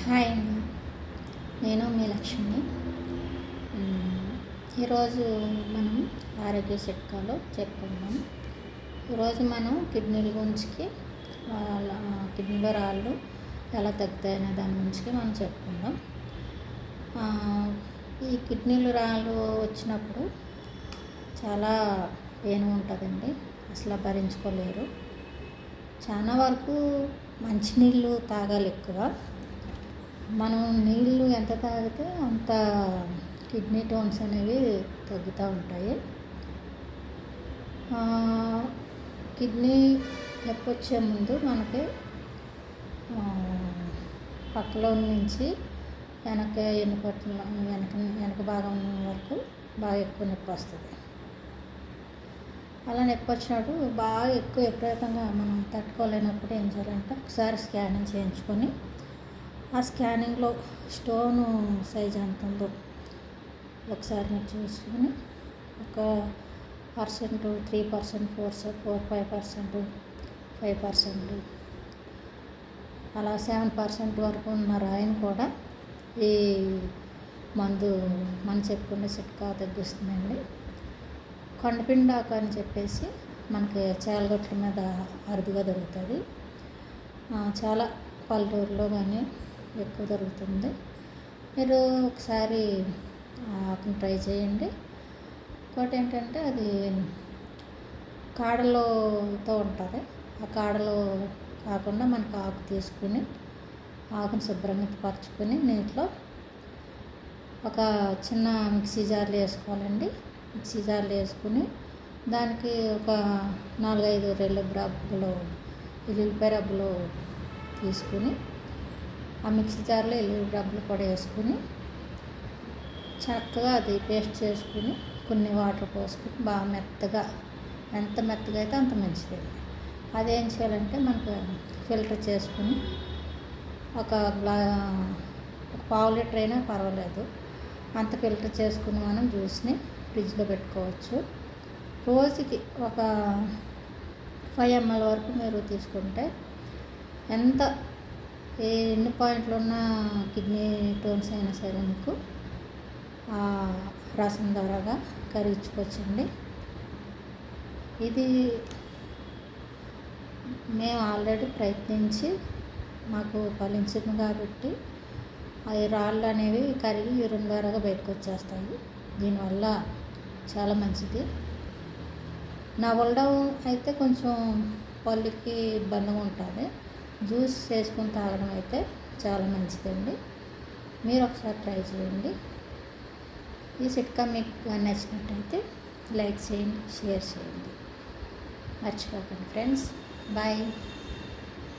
Hi అండి. నేను మీ లక్ష్మిని. ఈరోజు మనం ఆరోగ్య చిట్కాలు చెప్పుకుందాం. ఈరోజు మనం కిడ్నీల గురించి, కిడ్నీలో రాళ్ళు ఎలా తగ్గుతాయనే దాని గురించి మనం చెప్పుకుందాం. ఈ కిడ్నీలు రాళ్ళు వచ్చినప్పుడు చాలా పెయిన్ ఉంటుందండి. అసలు భరించుకోలేరు. చాలా వరకు మంచినీళ్ళు తాగాలి ఎక్కువ. మనం నీళ్ళు ఎంత తాగితే అంత కిడ్నీ స్టోన్స్ అనేవి తగ్గుతూ ఉంటాయి. కిడ్నీ నొప్పి వచ్చే ముందు మనకి పక్కలో నుంచి వెనక భాగం వరకు బాగా ఎక్కువ నొప్పి వస్తుంది. అలా నొప్పి వచ్చినప్పుడు బాగా ఎక్కువ విపరీతంగా మనం తట్టుకోలేనప్పుడు ఏం చేయాలంటే ఒకసారి స్కానింగ్ చేయించుకొని ఆ స్కానింగ్లో స్టోను సైజ్ ఎంత ఉందో ఒకసారి మీరు చూసుకొని ఒక 3%, 4%, 5% అలా 7% వరకు ఉన్న రాయిని కూడా ఈ మందు మనం చెప్పుకునే చిట్కా తగ్గిస్తుందండి. కొండపిండాకు అని చెప్పేసి మనకి చేలగట్ల మీద అరుదుగా దొరుకుతుంది. చాలా పల్లెటూరులో కానీ ఎక్కువ దొరుకుతుంది. మీరు ఒకసారి ఆకుని ట్రై చేయండి. ఇంకోటి ఏంటంటే అది కాడలతో ఉంటుంది. ఆ కాడలు కాకుండా మనకు ఆకు తీసుకుని ఆకుని శుభ్రంగా పరుచుకొని నీటిలో ఒక చిన్న మిక్సీ జార్లో వేసుకోవాలండి. మిక్సీ జార్లో వేసుకుని దానికి ఒక 4-5 ఎల్లుల్లిపాయ రబ్బలు తీసుకుని ఆ మిక్సీ జార్లో ఎల్లుల్లి రబ్బలు కూడా వేసుకుని చక్కగా అది పేస్ట్ చేసుకుని కొన్ని వాటర్ పోసుకుని బాగా మెత్తగా, ఎంత మెత్తగా అయితే అంత మంచిది. అదేం చేయాలంటే మనకు ఫిల్టర్ చేసుకుని ఒక 1/2 లీటర్ అయినా పర్వాలేదు, అంత ఫిల్టర్ చేసుకుని మనం జ్యూస్ని ఫ్రిడ్జ్లో పెట్టుకోవచ్చు. రోజుకి ఒక 5 ml వరకు మీరు తీసుకుంటే ఎన్ని పాయింట్లు ఉన్న కిడ్నీ స్టోన్స్ అయినా సరే మీకు రసం ద్వారాగా కరిగించుకోవచ్చండి. ఇది మేము ఆల్రెడీ ప్రయత్నించి మాకు ఫలించింది కాబట్టి అవి రాళ్ళు అనేవి కరిగి యూరిన్ ద్వారాగా బయటకు వచ్చేస్తాయి. దీనివల్ల చాలా మంచిది. నవలడం అయితే కొంచెం పళ్ళుకి ఇబ్బందిగా ఉంటుంది. జ్యూస్ చేసుకుని తాగడం అయితే చాలా మంచిదండి. మీరు ఒకసారి ట్రై చేయండి. ఈ చిట్కా మీకు నచ్చినట్టయితే లైక్ చేయండి, షేర్ చేయండి. మర్చిపోకండి ఫ్రెండ్స్. బాయ్.